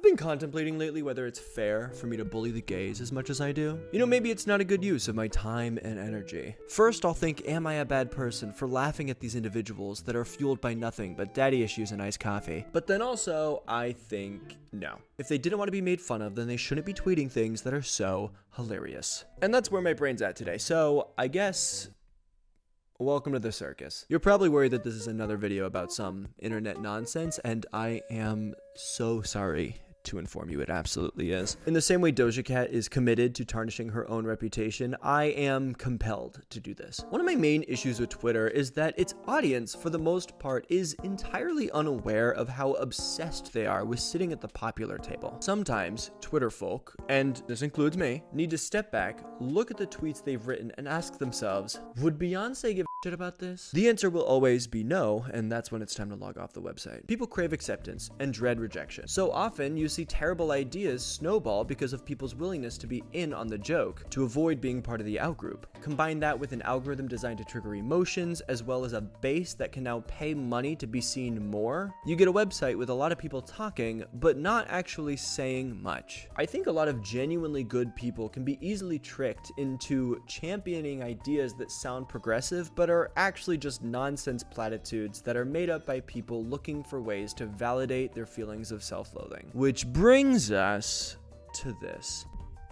been contemplating lately whether it's fair for me to bully the gays as much as I do. You know, maybe it's not a good use of my time and energy. First, I'll think, am I a bad person for laughing at these individuals that are fueled by nothing but daddy issues and iced coffee? But then also, I think, no. If they didn't want to be made fun of, then they shouldn't be tweeting things that are so hilarious. And that's where my brain's at today. So, I guess, welcome to the circus. You're probably worried that this is another video about some internet nonsense, and I am so sorry to inform you it absolutely is. In the same way Doja Cat is committed to tarnishing her own reputation, I am compelled to do this. One of my main issues with Twitter is that its audience, for the most part, is entirely unaware of how obsessed they are with sitting at the popular table. Sometimes, Twitter folk, and this includes me, need to step back, look at the tweets they've written, and ask themselves, would Beyonce give a shit about this? The answer will always be no, and that's when it's time to log off the website. People crave acceptance and dread rejection. So often, you see terrible ideas snowball because of people's willingness to be in on the joke, to avoid being part of the outgroup. Combine that with an algorithm designed to trigger emotions, as well as a base that can now pay money to be seen more, you get a website with a lot of people talking, but not actually saying much. I think a lot of genuinely good people can be easily tricked into championing ideas that sound progressive, but are actually just nonsense platitudes that are made up by people looking for ways to validate their feelings of self-loathing. Which brings us to this.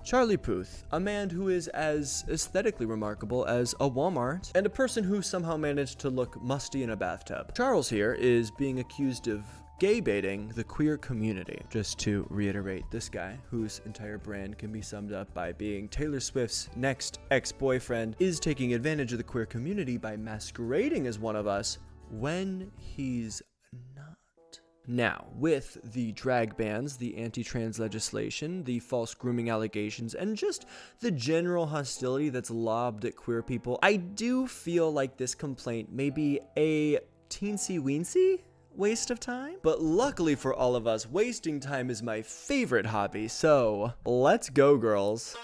Charlie Puth, a man who is as aesthetically remarkable as a Walmart, and a person who somehow managed to look musty in a bathtub. Charles here is being accused of gay baiting the queer community. Just to reiterate, this guy, whose entire brand can be summed up by being Taylor Swift's next ex-boyfriend, is taking advantage of the queer community by masquerading as one of us when he's not. Now, with the drag bans, the anti-trans legislation, the false grooming allegations, and just the general hostility that's lobbed at queer people, I do feel like this complaint may be a teensy-weensy waste of time. But luckily for all of us, wasting time is my favorite hobby, so let's go, girls.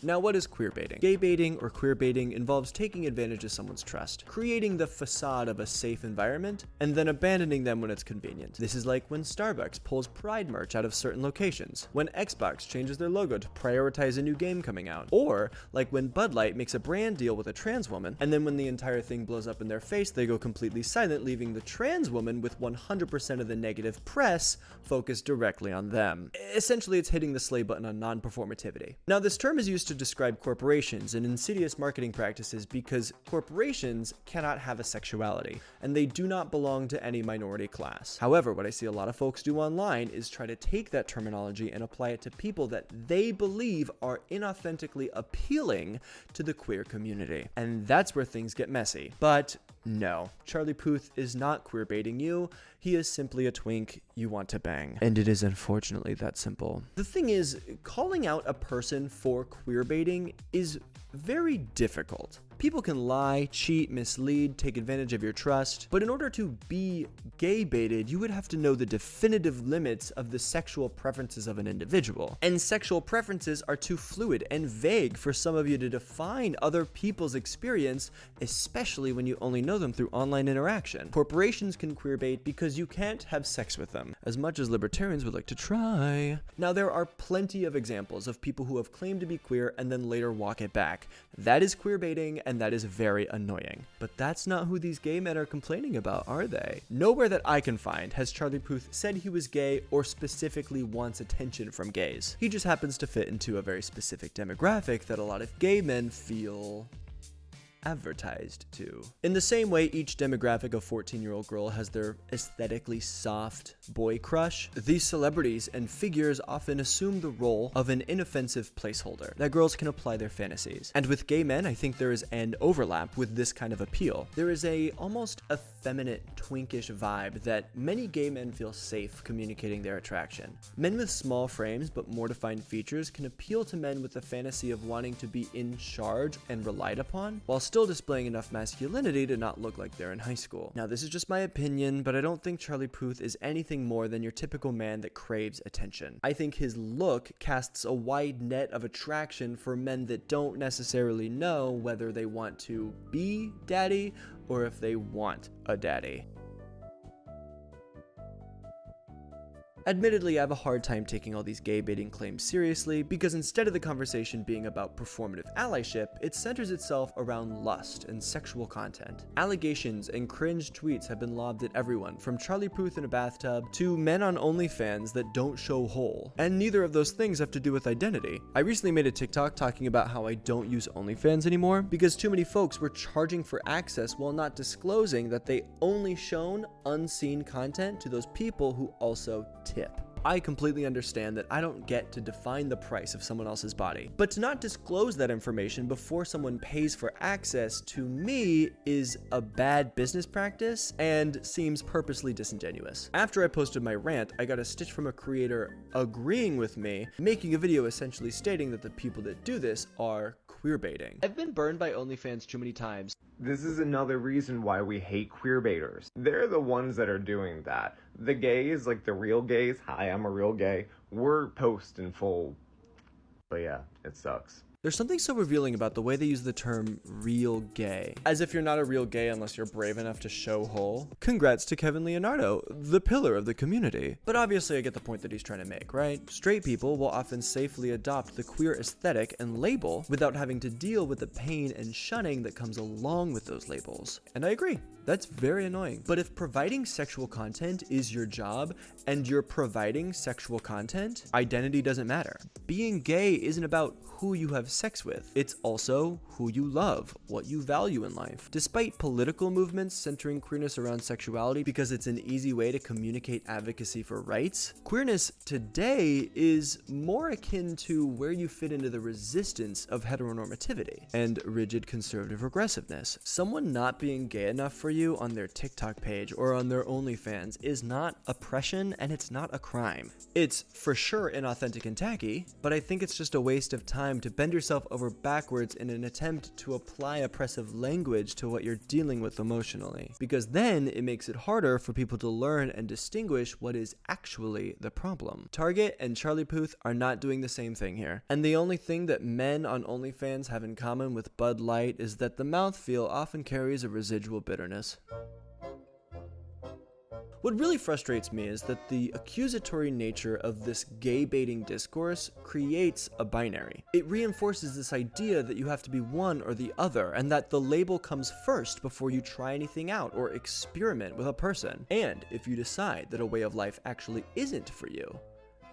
Now, what is queerbaiting? Gay baiting or queerbaiting involves taking advantage of someone's trust, creating the facade of a safe environment, and then abandoning them when it's convenient. This is like when Starbucks pulls Pride merch out of certain locations, when Xbox changes their logo to prioritize a new game coming out, or like when Bud Light makes a brand deal with a trans woman, and then when the entire thing blows up in their face, they go completely silent, leaving the trans woman with 100% of the negative press focused directly on them. Essentially, it's hitting the slay button on non-performativity. Now, this term is used to describe corporations and insidious marketing practices because corporations cannot have a sexuality, and they do not belong to any minority class. However, what I see a lot of folks do online is try to take that terminology and apply it to people that they believe are inauthentically appealing to the queer community. And that's where things get messy. But no, Charlie Puth is not queer baiting you. He is simply a twink you want to bang. And it is unfortunately that simple. The thing is, calling out a person for queer baiting is very difficult. People can lie, cheat, mislead, take advantage of your trust, but in order to be gay baited, you would have to know the definitive limits of the sexual preferences of an individual. And sexual preferences are too fluid and vague for some of you to define other people's experience, especially when you only know them through online interaction. Corporations can queerbait because you can't have sex with them, as much as libertarians would like to try. Now, there are plenty of examples of people who have claimed to be queer and then later walk it back. That is queerbaiting, and that is very annoying. But that's not who these gay men are complaining about, are they? Nowhere that I can find has Charlie Puth said he was gay or specifically wants attention from gays. He just happens to fit into a very specific demographic that a lot of gay men feel advertised to. In the same way each demographic of 14-year-old girl has their aesthetically soft boy crush, these celebrities and figures often assume the role of an inoffensive placeholder that girls can apply their fantasies. And with gay men, I think there is an overlap with this kind of appeal. There is a almost effeminate, twinkish vibe that many gay men feel safe communicating their attraction. Men with small frames but more defined features can appeal to men with the fantasy of wanting to be in charge and relied upon, while still displaying enough masculinity to not look like they're in high school. Now, this is just my opinion, but I don't think Charlie Puth is anything more than your typical man that craves attention. I think his look casts a wide net of attraction for men that don't necessarily know whether they want to be daddy or if they want a daddy. Admittedly, I have a hard time taking all these gay baiting claims seriously because instead of the conversation being about performative allyship, it centers itself around lust and sexual content. Allegations and cringe tweets have been lobbed at everyone, from Charlie Puth in a bathtub to men on OnlyFans that don't show hole. And neither of those things have to do with identity. I recently made a TikTok talking about how I don't use OnlyFans anymore because too many folks were charging for access while not disclosing that they only shown unseen content to those people who also tip. I completely understand that I don't get to define the price of someone else's body, but to not disclose that information before someone pays for access to me is a bad business practice and seems purposely disingenuous. After I posted my rant, I got a stitch from a creator agreeing with me, making a video essentially stating that the people that do this are queerbaiting. I've been burned by OnlyFans too many times. This is another reason why we hate queerbaiters. They're the ones that are doing that. The gays, like the real gays, hi, I'm a real gay, we're post in full. But yeah, it sucks. There's something so revealing about the way they use the term real gay, as if you're not a real gay unless you're brave enough to show hole. Congrats to Kevin Leonardo, the pillar of the community. But obviously I get the point that he's trying to make, right? Straight people will often safely adopt the queer aesthetic and label without having to deal with the pain and shunning that comes along with those labels. And I agree. That's very annoying. But if providing sexual content is your job and you're providing sexual content, identity doesn't matter. Being gay isn't about who you have sex with. It's also who you love, what you value in life. Despite political movements centering queerness around sexuality because it's an easy way to communicate advocacy for rights, queerness today is more akin to where you fit into the resistance of heteronormativity and rigid conservative regressiveness. Someone not being gay enough for you on their TikTok page or on their OnlyFans is not oppression and it's not a crime. It's for sure inauthentic and tacky, but I think it's just a waste of time to bend yourself over backwards in an attempt to apply oppressive language to what you're dealing with emotionally, because then it makes it harder for people to learn and distinguish what is actually the problem. Target and Charlie Puth are not doing the same thing here, and the only thing that men on OnlyFans have in common with Bud Light is that the mouthfeel often carries a residual bitterness. What really frustrates me is that the accusatory nature of this gay baiting discourse creates a binary. It reinforces this idea that you have to be one or the other, and that the label comes first before you try anything out or experiment with a person. And if you decide that a way of life actually isn't for you,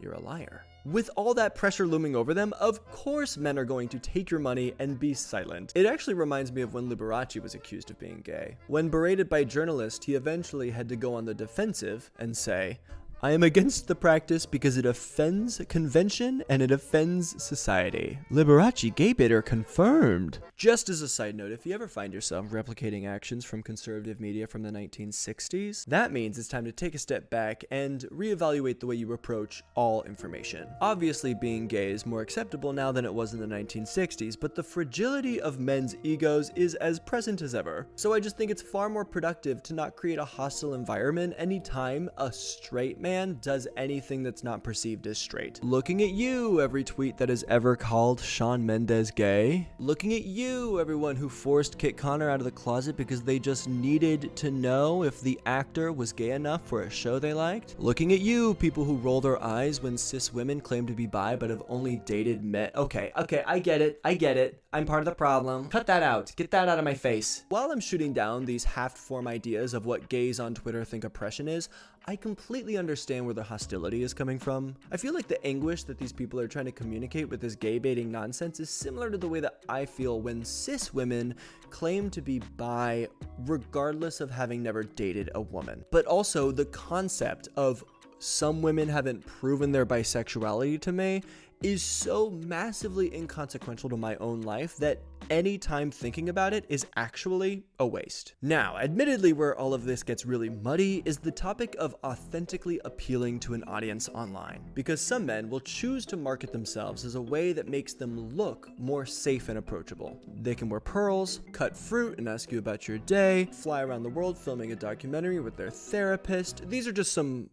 you're a liar. With all that pressure looming over them, of course men are going to take your money and be silent. It actually reminds me of when Liberace was accused of being gay. When berated by journalists, he eventually had to go on the defensive and say, I am against the practice because it offends convention and it offends society. Liberace gay baiter confirmed. Just as a side note, if you ever find yourself replicating actions from conservative media from the 1960s, that means it's time to take a step back and reevaluate the way you approach all information. Obviously, being gay is more acceptable now than it was in the 1960s, but the fragility of men's egos is as present as ever. So I just think it's far more productive to not create a hostile environment anytime a straight man does anything that's not perceived as straight. Looking at you, every tweet that has ever called Shawn Mendes gay. Looking at you, everyone who forced Kit Connor out of the closet because they just needed to know if the actor was gay enough for a show they liked. Looking at you, people who roll their eyes when cis women claim to be bi but have only dated men. Okay, I get it. I'm part of the problem. Cut that out. Get that out of my face. While I'm shooting down these half-formed ideas of what gays on Twitter think oppression is, I completely understand where the hostility is coming from. I feel like the anguish that these people are trying to communicate with this gay baiting nonsense is similar to the way that I feel when cis women claim to be bi regardless of having never dated a woman. But also the concept of some women haven't proven their bisexuality to me is so massively inconsequential to my own life that any time thinking about it is actually a waste. Now, admittedly, where all of this gets really muddy is the topic of authentically appealing to an audience online, because some men will choose to market themselves as a way that makes them look more safe and approachable. They can wear pearls, cut fruit and ask you about your day, fly around the world filming a documentary with their therapist. These are just some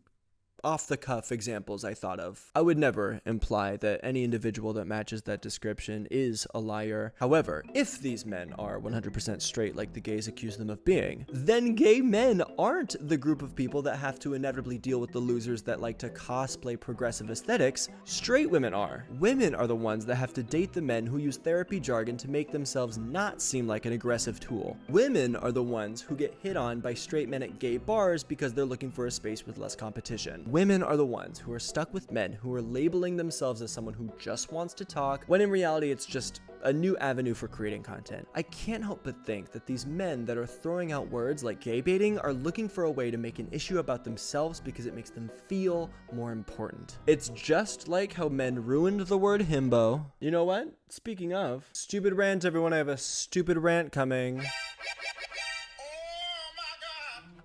off-the-cuff examples I thought of. I would never imply that any individual that matches that description is a liar. However, if these men are 100% straight like the gays accuse them of being, then gay men aren't the group of people that have to inevitably deal with the losers that like to cosplay progressive aesthetics. Straight women are. Women are the ones that have to date the men who use therapy jargon to make themselves not seem like an aggressive tool. Women are the ones who get hit on by straight men at gay bars because they're looking for a space with less competition. Women are the ones who are stuck with men who are labeling themselves as someone who just wants to talk, when in reality it's just a new avenue for creating content. I can't help but think that these men that are throwing out words like gay baiting are looking for a way to make an issue about themselves because it makes them feel more important. It's just like how men ruined the word himbo. You know what? Speaking of, stupid rant, everyone, I have a stupid rant coming.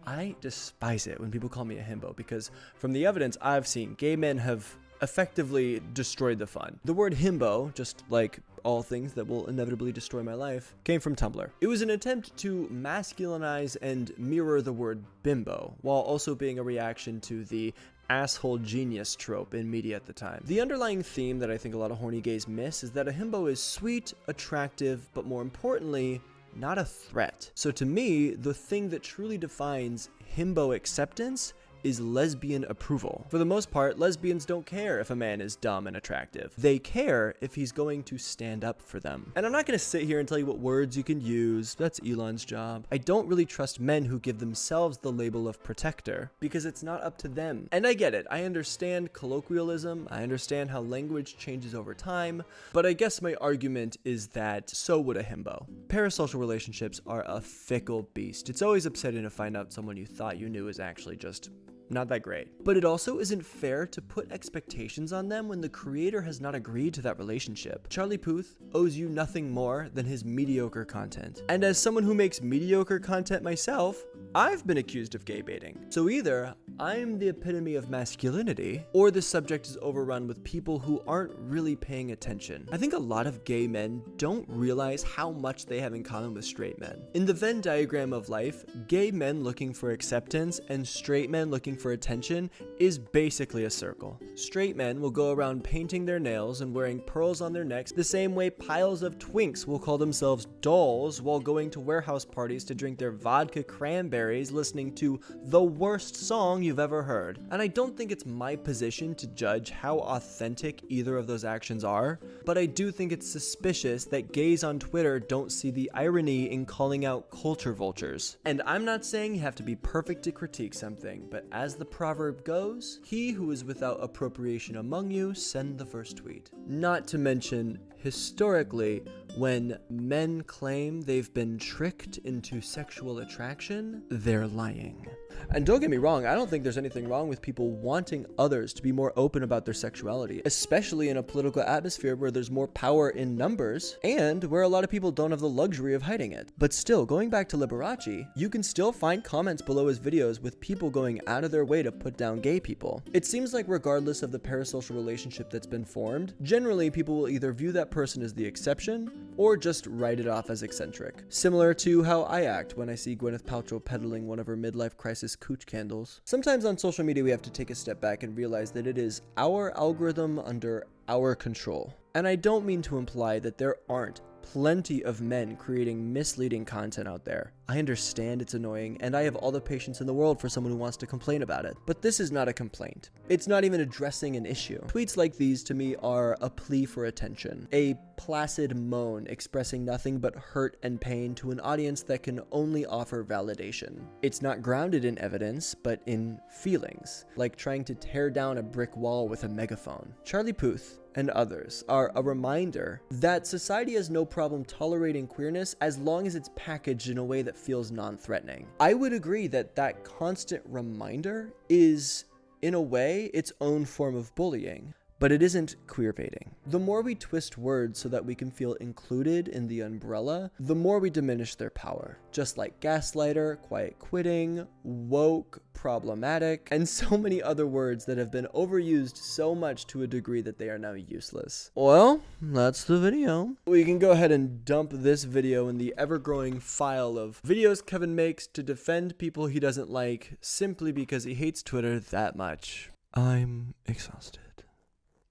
I despise it when people call me a himbo because from the evidence I've seen, gay men have effectively destroyed the fun. The word himbo, just like all things that will inevitably destroy my life, came from Tumblr. It was an attempt to masculinize and mirror the word bimbo, while also being a reaction to the asshole genius trope in media at the time. The underlying theme that I think a lot of horny gays miss is that a himbo is sweet, attractive, but more importantly, not a threat. So to me, the thing that truly defines himbo acceptance is lesbian approval. For the most part, lesbians don't care if a man is dumb and attractive. They care if he's going to stand up for them. And I'm not gonna sit here and tell you what words you can use. That's Elon's job. I don't really trust men who give themselves the label of protector because it's not up to them. And I get it. I understand colloquialism. I understand how language changes over time. But I guess my argument is that so would a himbo. Parasocial relationships are a fickle beast. It's always upsetting to find out someone you thought you knew is actually just not that great. But it also isn't fair to put expectations on them when the creator has not agreed to that relationship. Charlie Puth owes you nothing more than his mediocre content. And as someone who makes mediocre content myself, I've been accused of gay baiting. So either I'm the epitome of masculinity, or the subject is overrun with people who aren't really paying attention. I think a lot of gay men don't realize how much they have in common with straight men. In the Venn diagram of life, gay men looking for acceptance and straight men looking for attention is basically a circle. Straight men will go around painting their nails and wearing pearls on their necks the same way piles of twinks will call themselves dolls while going to warehouse parties to drink their vodka cranberries listening to the worst song you've ever heard. And I don't think it's my position to judge how authentic either of those actions are, but I do think it's suspicious that gays on Twitter don't see the irony in calling out culture vultures. And I'm not saying you have to be perfect to critique something, but as the proverb goes, he who is without appropriation among you, send the first tweet. Not to mention, historically, when men claim they've been tricked into sexual attraction, they're lying. And don't get me wrong, I don't think there's anything wrong with people wanting others to be more open about their sexuality, especially in a political atmosphere where there's more power in numbers and where a lot of people don't have the luxury of hiding it. But still, going back to Liberace, you can still find comments below his videos with people going out of their way to put down gay people. It seems like regardless of the parasocial relationship that's been formed, generally people will either view that person as the exception or just write it off as eccentric. Similar to how I act when I see Gwyneth Paltrow peddling one of her midlife crisis cooch candles. Sometimes on social media we have to take a step back and realize that it is our algorithm under our control. And I don't mean to imply that there aren't plenty of men creating misleading content out there. I understand it's annoying, and I have all the patience in the world for someone who wants to complain about it. But this is not a complaint. It's not even addressing an issue. Tweets like these to me are a plea for attention, a placid moan expressing nothing but hurt and pain to an audience that can only offer validation. It's not grounded in evidence, but in feelings, like trying to tear down a brick wall with a megaphone. Charlie Puth and others are a reminder that society has no problem tolerating queerness as long as it's packaged in a way that feels non-threatening. I would agree that that constant reminder is, in a way, its own form of bullying. But it isn't queerbaiting. The more we twist words so that we can feel included in the umbrella, the more we diminish their power. Just like gaslighter, quiet quitting, woke, problematic, and so many other words that have been overused so much to a degree that they are now useless. Well, that's the video. We can go ahead and dump this video in the ever-growing file of videos Kevin makes to defend people he doesn't like simply because he hates Twitter that much. I'm exhausted.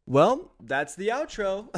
Well, that's the outro.